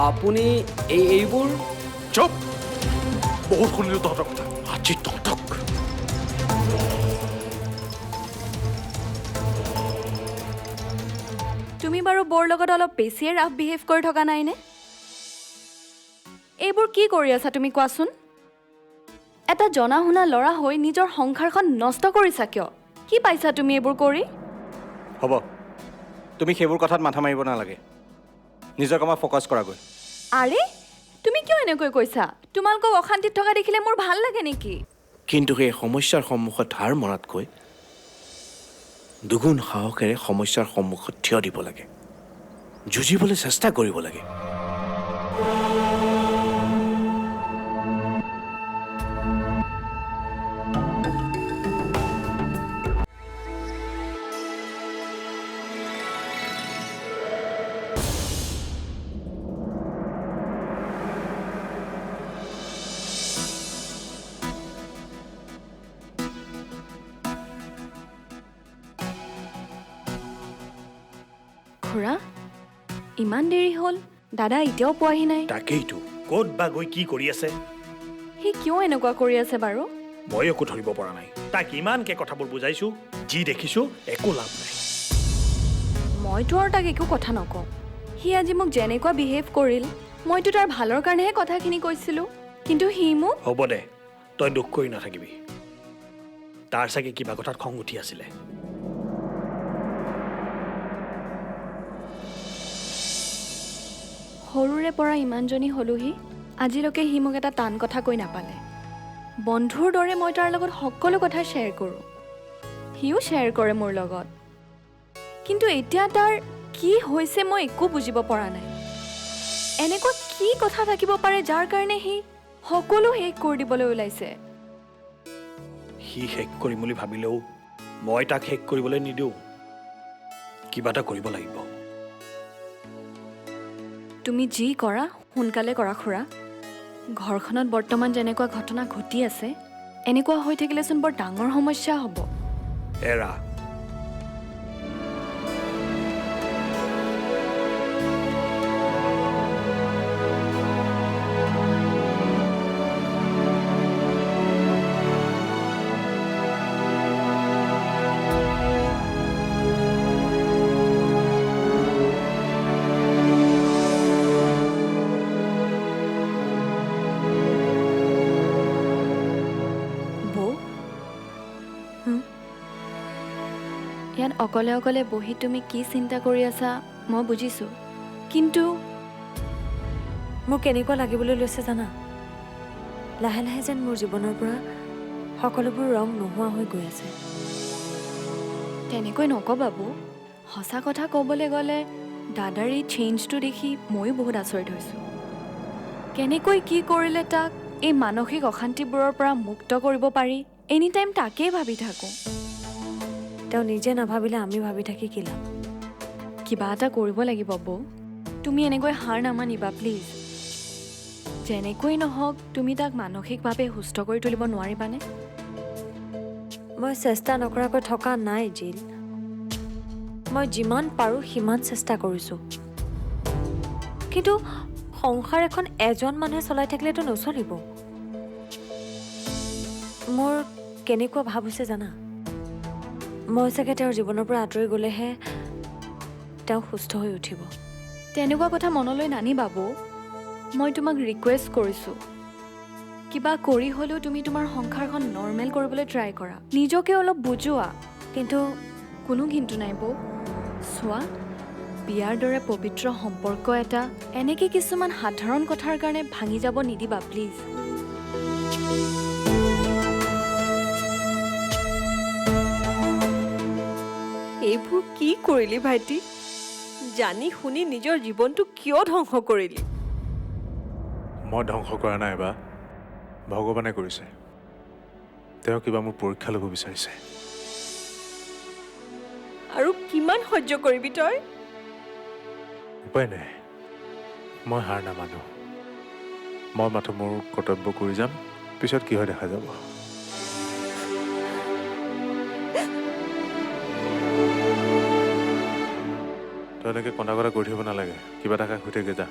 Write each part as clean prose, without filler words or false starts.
আপুনি এইবোৰ চুপ বহুত শুনিলো তহঁতৰ কথা আজি তহঁতক তুমি বাৰু বৰ লগত অলপ বেছিয়ে ৰাফ বিহেভ কৰি থকা নাইনে? এইবোৰ কি কৰি আছা তুমি কোৱাচোন? এটা জনা শুনা ল'ৰা হৈ নিজৰ সংসাৰখন নষ্ট কৰিছা কিয়? কি পাইছা তুমি এইবোৰ কৰি? হ'ব তুমি সেইবোৰ কথাত মাথা মাৰিব নালাগে নিজৰ কামত ফ'কাছ কৰাগৈ আৰে তুমি কিয় এনেকৈ কৈছা? তোমালোকক অশান্তিত থকা দেখিলে মোৰ ভাল লাগে নেকি? কিন্তু সেই সমস্যাৰ সন্মুখত হাৰ মৰাতকৈ দুগুণ সাহসেৰে সমস্যাৰ সন্মুখত থিয় দিব লাগে যুঁজিবলৈ চেষ্টা কৰিব লাগে খুৰা ইমান দেৰি হ'ল দাদা এতিয়াও পোৱাহি নাই তাকেইতো ক'ত বা গৈ কি কৰি আছে সি কিয় এনেকুৱা কৰি আছে বাৰু? মই একো ধৰিব পৰা নাই তাক ইমানকে কথাবোৰ বুজাইছো যি দেখিছো একো লাভ নাই মইতো আৰু তাক একো কথা নকওঁ সি আজি মোক যেনেকুৱা বিহেভ কৰিল মইতো তাৰ ভালৰ কাৰণেহে কথাখিনি কৈছিলোঁ কিন্তু সি মোক হ'ব দে তই দুখ কৰি নাথাকিবি তাৰ চাগে কিবা কথাত খং উঠি আছিলে সৰুৰে পৰা ইমানজনী হ'লোহি আজিলৈকে সি মোক এটা টান কথা কৈ নাপালে বন্ধুৰ দৰে মই তাৰ লগত সকলো কথা শ্বেয়াৰ কৰোঁ সিও শ্বেয়াৰ কৰে মোৰ লগত কিন্তু এতিয়া তাৰ কি হৈছে মই একো বুজিব পৰা নাই এনেকুৱা কি কথা থাকিব পাৰে যাৰ কাৰণে সি সকলো শেষ কৰি দিবলৈ ওলাইছে সি শেষ কৰিম বুলি ভাবিলেও মই তাক শেষ কৰিবলৈ নিদিওঁ কিবা এটা কৰিব লাগিব তুমি যি কৰা সোনকালে কৰা খুৰা ঘৰখনত বৰ্তমান যেনেকুৱা ঘটনা ঘটি আছে এনেকুৱা হৈ থাকিলেচোন বৰ ডাঙৰ সমস্যা হ'ব এৰা ইয়াত অকলে অকলে বহি তুমি কি চিন্তা কৰি আছা মই বুজিছোঁ কিন্তু মোৰ কেনেকুৱা লাগিবলৈ লৈছে জানা লাহে লাহে যেন মোৰ জীৱনৰ পৰা সকলোবোৰ ৰং নোহোৱা হৈ গৈ আছে তেনেকৈ নক'বা বৌ সঁচা কথা ক'বলৈ গ'লে দাদাৰ এই চেঞ্জটো দেখি ময়ো বহুত আচৰিত হৈছোঁ কেনেকৈ কি কৰিলে তাক এই মানসিক অশান্তিবোৰৰ পৰা মুক্ত কৰিব পাৰি এনি টাইম তাকেই ভাবি থাকোঁ তেওঁ নিজে নাভাবিলে আমি ভাবি থাকি কি লাভ কিবা এটা কৰিব লাগিব বৌ তুমি এনেকৈ হাৰ নামানিবা প্লিজ যেনেকৈ নহওক তুমি তাক মানসিকভাৱে সুস্থ কৰি তুলিব নোৱাৰিবানে মই চেষ্টা নকৰাকৈ থকা নাই জিল মই যিমান পাৰোঁ সিমান চেষ্টা কৰিছোঁ কিন্তু সংসাৰ এখন এজন মানুহে চলাই থাকিলেতো নচলিব মোৰ কেনেকুৱা ভাৱ হৈছে জানা মই চাগে তেওঁৰ জীৱনৰ পৰা আঁতৰি গ'লেহে তেওঁ সুস্থ হৈ উঠিব তেনেকুৱা কথা মনলৈ নানিবা বৌ মই তোমাক ৰিকুৱেষ্ট কৰিছোঁ কিবা কৰি হ'লেও তুমি তোমাৰ সংসাৰখন নৰ্মেল কৰিবলৈ ট্ৰাই কৰা নিজকে অলপ বুজোৱা কিন্তু কোনো কিন্তু নাই বৌ চোৱা বিয়াৰ দৰে পবিত্ৰ সম্পৰ্ক এটা এনেকৈ কিছুমান সাধাৰণ কথাৰ কাৰণে ভাঙি যাব নিদিবা প্লিজ এইবোৰ কি কৰিলি ভাইটি জানি শুনি নিজৰ জীৱনটো কিয় ধ্বংস কৰিলি মই ধ্বংস কৰা নাই বা ভগৱানে কৰিছে তেওঁ কিবা মোৰ পৰীক্ষা ল'ব বিচাৰিছে আৰু কিমান সহ্য কৰিবি তই উপায় নাই মই হাৰ নামানো মই মাথো মোৰ কৰ্তব্য কৰি যাম পিছত কি হয় দেখা যাব তই এনেকৈ কন্দা কটা কৰি থাকিব নালাগে কিবা এটা শুই থাকে যা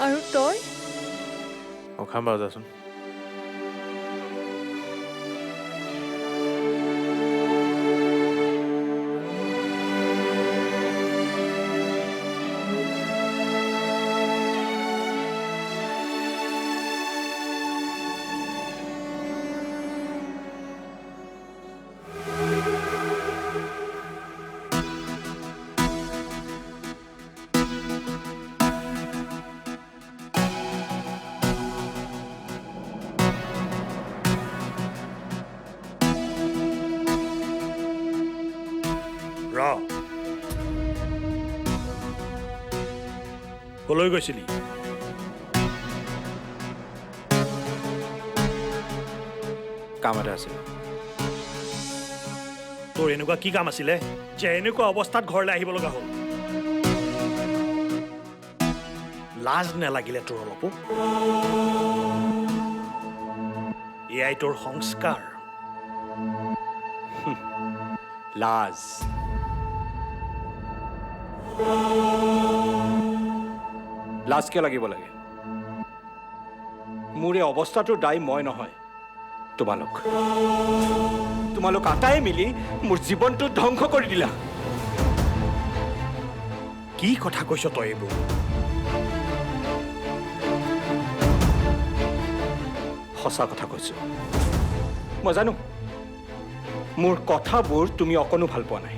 আৰু তই অঁ খাম বাৰু যাচোন ৰ কলৈ গৈছিলি কাম এটা আছিল তোৰ এনেকুৱা কি কাম আছিলে যে এনেকুৱা অৱস্থাত ঘৰলৈ আহিব লগা হ'ল লাজ নালাগিলে তোৰ অলপো এয়াই তোৰ সংস্কাৰ লাজ লাজ কিয় লাগিব লাগে মোৰ এই অৱস্থাটোৰ দায়ী মই নহয় তোমালোক আটাই মিলি মোৰ জীৱনটো ধ্বংস কৰি দিলা কি কথা কৈছ তই এইবোৰ সঁচা কথা কৈছো মই জানো মোৰ কথাবোৰ তুমি অকণো ভাল পোৱা নাই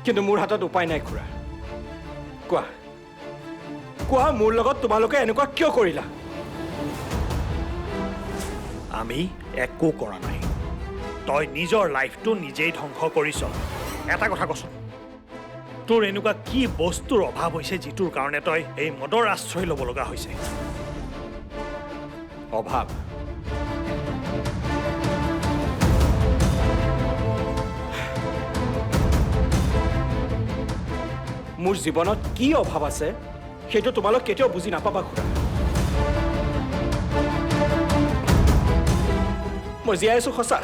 কিন্তু মোৰ হাতত উপায় নাই খুৰা কোৱা কোৱা মোৰ লগত তোমালোকে এনেকুৱা কিয় কৰিলা আমি একো কৰা নাই তই নিজৰ লাইফটো নিজেই ধ্বংস কৰিছ এটা কথা কচোন তোৰ এনেকুৱা কি বস্তুৰ অভাৱ হৈছে যিটোৰ কাৰণে তই এই মদৰ আশ্ৰয় ল'ব লগা হৈছে অভাৱ মোৰ জীৱনত কি অভাৱ আছে সেইটো তোমালোক কেতিয়াও বুজি নাপাবা খুৰা মই জীয়াই আছো সঁচা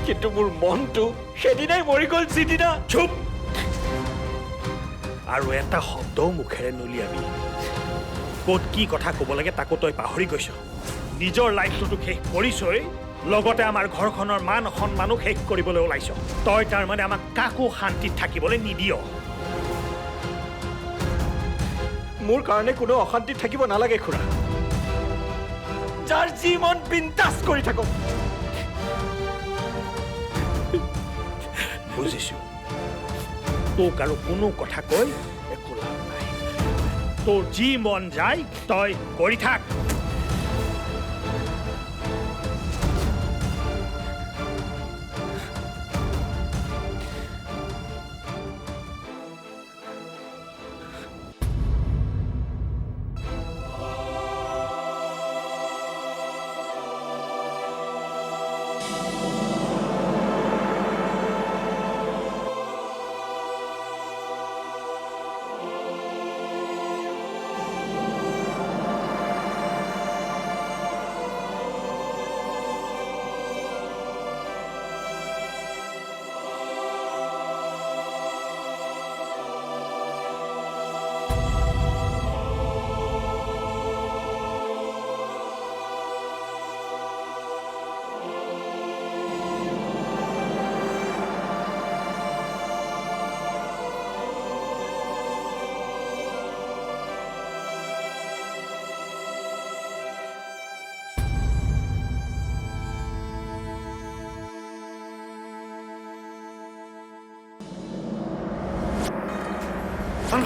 কিন্তু মোৰ মনটো সেদিনাই মৰি গ'ল যিদিনা চুপ আৰু এটা শব্দও মুখেৰে নুলিয়াবি ক'ত কি কথা ক'ব লাগে তাকো তই পাহৰি গৈছ নিজৰ লাইফটোতো শেষ কৰিছই লগতে আমাৰ ঘৰখনৰ মান সন্মানো শেষ কৰিবলৈ ওলাইছ তই তাৰমানে আমাক কাকো শান্তিত থাকিবলৈ নিদিয় মোৰ কাৰণে কোনো অশান্তিত থাকিব নালাগে খুৰা যাৰ যি মন বিন্দাছ কৰি থাকক বুজিছো তোক আৰু কোনো কথা কৈ একো লাভ নাই তোৰ যি মন যায় তই কৰি থাক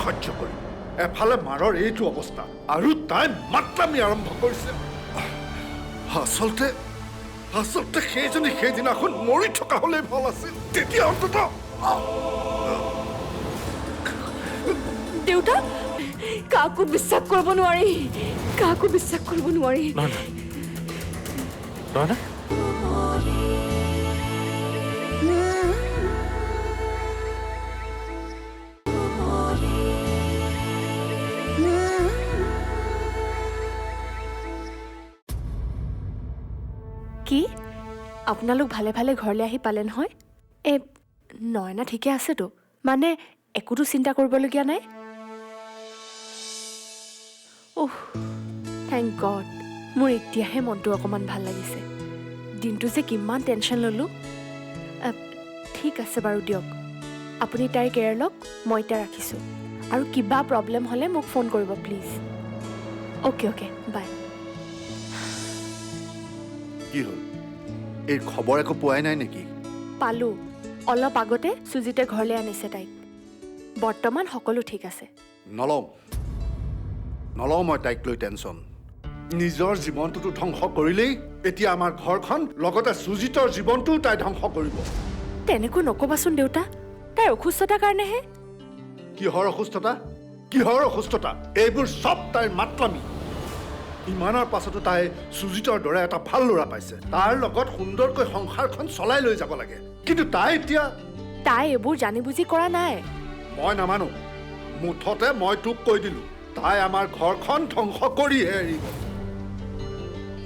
সহ্য কৰি এফালে মাৰৰ এইটো অৱস্থা আৰু তাই মাতলামি আৰম্ভ কৰিছে আচলতে সেইজনী সেইদিনাখন মৰি থকা হলে ভাল আছিল তেতিয়া অন্তত দেউতা কাকো বিশ্বাস কৰিব নোৱাৰি কাকো বিশ্বাস কৰিব নোৱাৰি নহয় না কি আপোনালোক ভালে ভালে ঘৰলৈ আহি পালে নহয় এই নয়না ঠিকে আছেতো মানে একোতো চিন্তা কৰিবলগীয়া নাই। অহ, থেংক গড, মোৰ এতিয়াহে মনটো অকণমান ভাল লাগিছে। দিনটো যে কিমান টেনশ্যন ল'লোঁ। ঠিক আছে বাৰু দিয়ক, আপুনি তাইৰ কেয়াৰ লওক, মই এতিয়া ৰাখিছোঁ। আৰু কিবা প্ৰব্লেম হ'লে মোক ফোন কৰিব প্লিজ। অ'কে অ'কে, বাই। কি হ'ল, এই খবৰ একো পোৱাই নাই নেকি? পালোঁ, অলপ আগতে সুজিতে ঘৰলৈ আনিছে তাইক। বৰ্তমান সকলো ঠিক আছে। নলওঁ মই তাইক লৈ টেনশ্যন। নিজৰ জীৱনটোতো ধ্বংস কৰিলেই, এতিয়া আমাৰ ঘৰখন লগতে সুজিতৰ জীৱনটোও তাই ধ্বংস কৰিব। তেনেকৈ নক'বাচোন দেউতা, তাইৰ অসুস্থতাৰ কাৰণেহে। কিহৰ অসুস্থতা? কিহৰ অসুস্থতা? এইবোৰ চব তাইৰ মাতলামি। ইমানৰ পাছতো তাই সুজিতৰ দৰে এটা ভাল ল'ৰা পাইছে, তাৰ লগত সুন্দৰকৈ সংসাৰখন চলাই লৈ যাব লাগে। কিন্তু তাই এতিয়া তাই এইবোৰ জানি বুজি কৰা নাই। মই নামানো। মুঠতে মই তোক কৈ দিলোঁ, তাই আমাৰ ঘৰখন ধ্বংস কৰিহে এৰিব।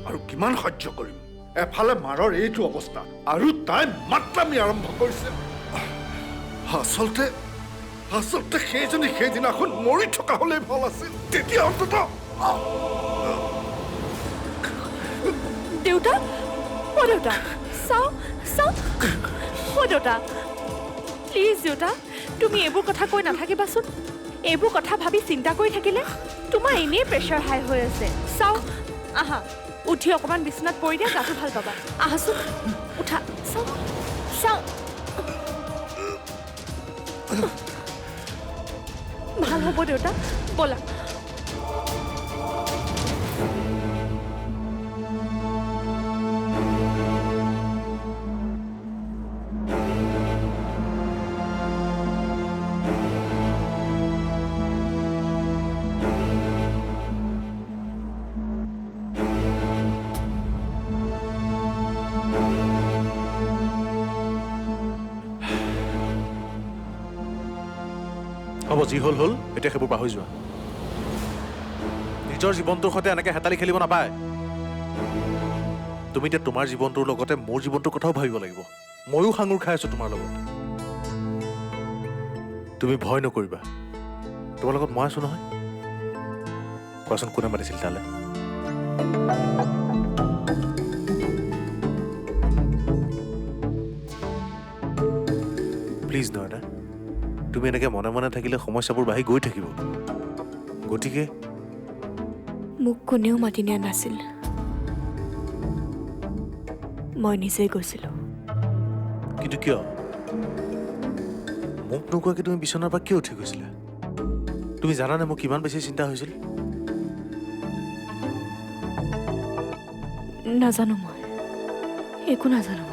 আৰু কিমান সহ্য কৰিম? এফালে মাৰৰ এইটো অৱস্থা, আৰু তাই মাতলামি আৰম্ভ কৰিছে। আচলতে সেইজনী সেইদিনাখন মৰি থকা হ'লে ভাল আছিল, তেতিয়া অন্তত। দেউতা, অ' দেউতা, চাওঁ। অ' দেউতা, প্লিজ দেউতা, তুমি এইবোৰ কথা কৈ নাথাকিবাচোন। এইবোৰ কথা ভাবি চিন্তা কৰি থাকিলে তোমাৰ এনেই প্ৰেছাৰ হাই হৈ আছে। চাওঁ, আহা, উঠি অকণমান বিচনাত পৰি দিয়া, গাটো ভাল পাবা। আহাচোন, উঠা, চাওঁ। ভাল হ'ব দেউতা, ব'লা। হ'ব, যি হ'ল হ'ল, এতিয়া সেইবোৰ পাহৰি যোৱা। নিজৰ জীৱনটোৰ সৈতে এনেকৈ হেতালি খেলিব নাপায়। তুমি এতিয়া তোমাৰ জীৱনটোৰ লগতে মোৰ জীৱনটোৰ কথাও ভাবিব লাগিব। ময়ো সাঙুৰ খাই আছোঁ তোমাৰ লগত। তুমি ভয় নকৰিবা, তোমাৰ লগত মই আছোঁ নহয়। কোৱাচোন, কোনে মাতিছিল তালৈ? প্লিজ নয়না, তুমি এনেকৈ মনে মনে থাকিলে সমস্যাবোৰ বাঢ়ি গৈ থাকিব। গতিকে মোক কোনেও মাতি নিয়া নাছিল, মই নিজেই গৈছিলোঁ। কিন্তু কিয়? মোক নোকোৱাকৈ তুমি বিচনাৰ পৰা কিয় উঠি গৈছিলা? তুমি জানানে মোৰ কিমান বেছি চিন্তা হৈছিল? নাজানো, মই একো নাজানো।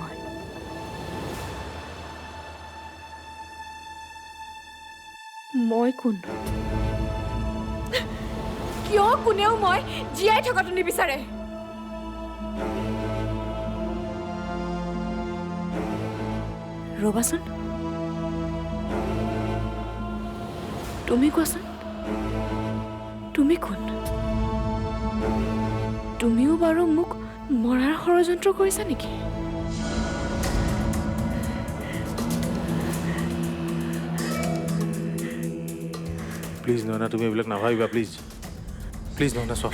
মই কোন? কিয় কোনেও মই জীয়াই থকাটো নিবিচাৰে? ৰবাচোন, তুমি কোৱাচোন, তুমি কোন? তুমিও বাৰু মোক মৰাৰ ষড়যন্ত্ৰ কৰিছা নেকি? প্লিজ নয়না, তুমি এইবিলাক নাভাবিবা। প্লিজ নয়না, চোৱা।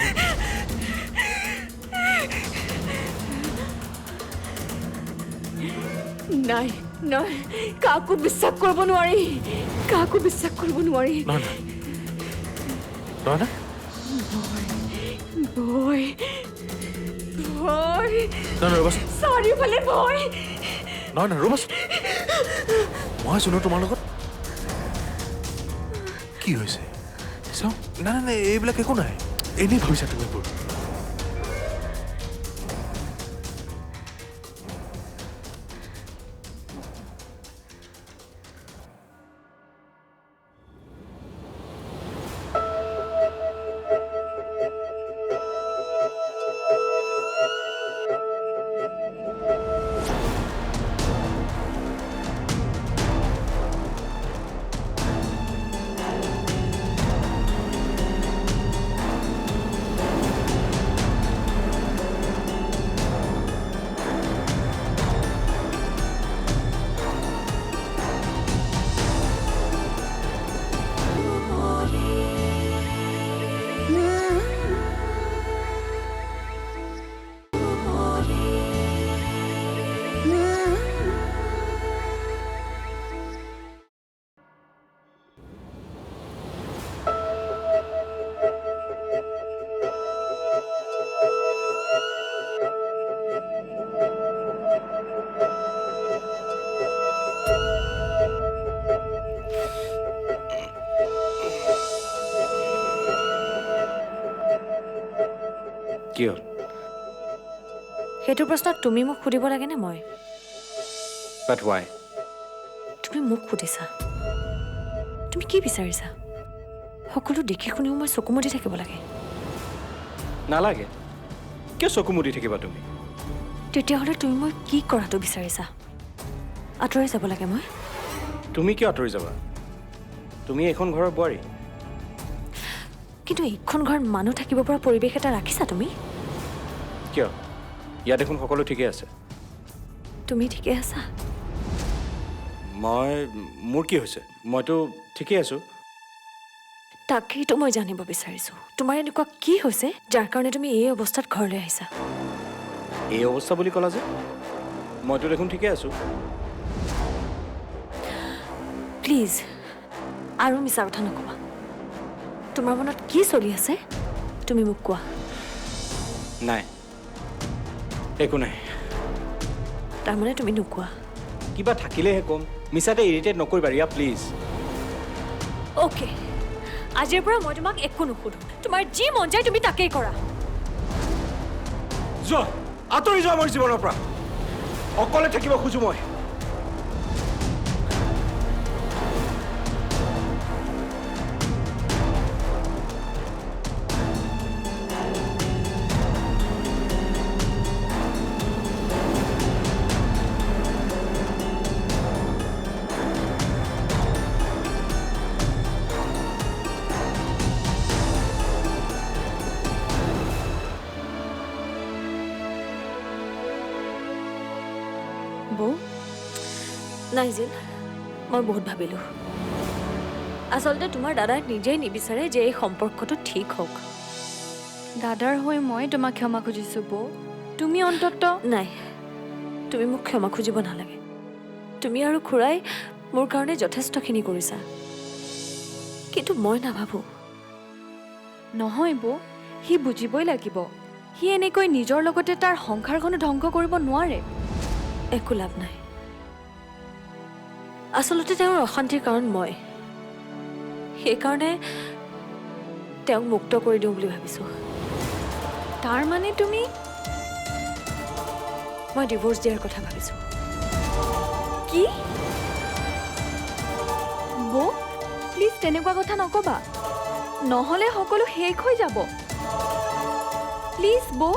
নাই, কাকো বিশ্বাস কৰিব নোৱাৰি। নয়না, ভয়, নয়না ৰ'বাচোন। চাৰিওফালে ভয়। নয়না ৰ'বাচোন, মই আছোঁ ন তোমাৰ লগত। কি হৈছে চাওঁ। নাই, এইবিলাক একো নাই, এনেই ভাবিছা তুমি এইবোৰ। কি হ'ল? সেইটো প্ৰশ্ন তুমি মোক সুধিব লাগেনে মই? বাট ৱাই? তুমি মোক সুধিছা তুমি কি বিচাৰিছা? সকলো দেখি শুনিও মই চকু মুদি থাকিব লাগে? নালাগে। কিয় চকু মুদি থাকিবা তুমি? তেতিয়াহ'লে তুমি মই কি কৰাটো বিচাৰিছা? আঁতৰি যাব লাগে মই? তুমি কিয় আঁতৰি যাবা? তুমি এইখন ঘৰৰ বোৱাৰী। কিন্তু এইখন ঘৰত মানুহ থাকিব পৰা পৰিৱেশ এটা ৰাখিছা তুমি? কিয়? ইয়াত দেখোন সকলো ঠিকে আছে। তুমি ঠিকে আছা? মোৰ কি হৈছে? মইতো ঠিকেই আছোঁ। তাকেইতো মই জানিব বিচাৰিছোঁ তোমাৰ এনেকুৱা কি হৈছে যাৰ কাৰণে তুমি এই অৱস্থাত ঘৰলৈ আহিছা? এই অৱস্থা বুলি ক'লা যে? মইতো দেখোন ঠিকে আছোঁ। প্লিজ আৰু মিছা কথা নক'বা। তোমাৰ মনত কি চলি আছে তুমি মোক কোৱা। নাই, একো নাই। তাৰমানে তুমি নোকোৱা? কিবা থাকিলেহে ক'ম। মিছাতে ইৰিটেট নকৰিবা ৰিয়া, প্লিজ। অ'কে, আজিৰ পৰা মই তোমাক একো নুসুধো। তোমাৰ যি মন যায় তুমি তাকেই কৰা। যোৱা, আঁতৰি যোৱা মোৰ জীৱনৰ পৰা। অকলে থাকিব খোজো মই। বৌ নাই জিল, মই বহুত ভাবিলোঁ। আচলতে তোমাৰ দাদাই নিজেই নিবিচাৰে যে এই সম্পৰ্কটো ঠিক হওক। দাদাৰ হৈ মই তোমাক ক্ষমা খুজিছোঁ বৌ। তুমি অন্তত নাই, তুমি মোক ক্ষমা খুজিব নালাগে। তুমি আৰু খুৰাই মোৰ কাৰণে যথেষ্টখিনি কৰিছা, কিন্তু মই নাভাবোঁ। নহয় বৌ, সি বুজিবই লাগিব। সি এনেকৈ নিজৰ লগতে তাৰ সংসাৰখনো ধ্বংস কৰিব নোৱাৰে। একো লাভ নাই। আচলতে তেওঁৰ অশান্তিৰ কাৰণ মই। সেইকাৰণে তেওঁক মুক্ত কৰি দিওঁ বুলি ভাবিছোঁ। তাৰ মানে তুমি মই ডিভোৰ্চ দিয়াৰ কথা ভাবিছোঁ। কি? বৌ প্লিজ তেনেকুৱা কথা নক'বা, নহ'লে সকলো শেষ হৈ যাব। প্লিজ বৌ।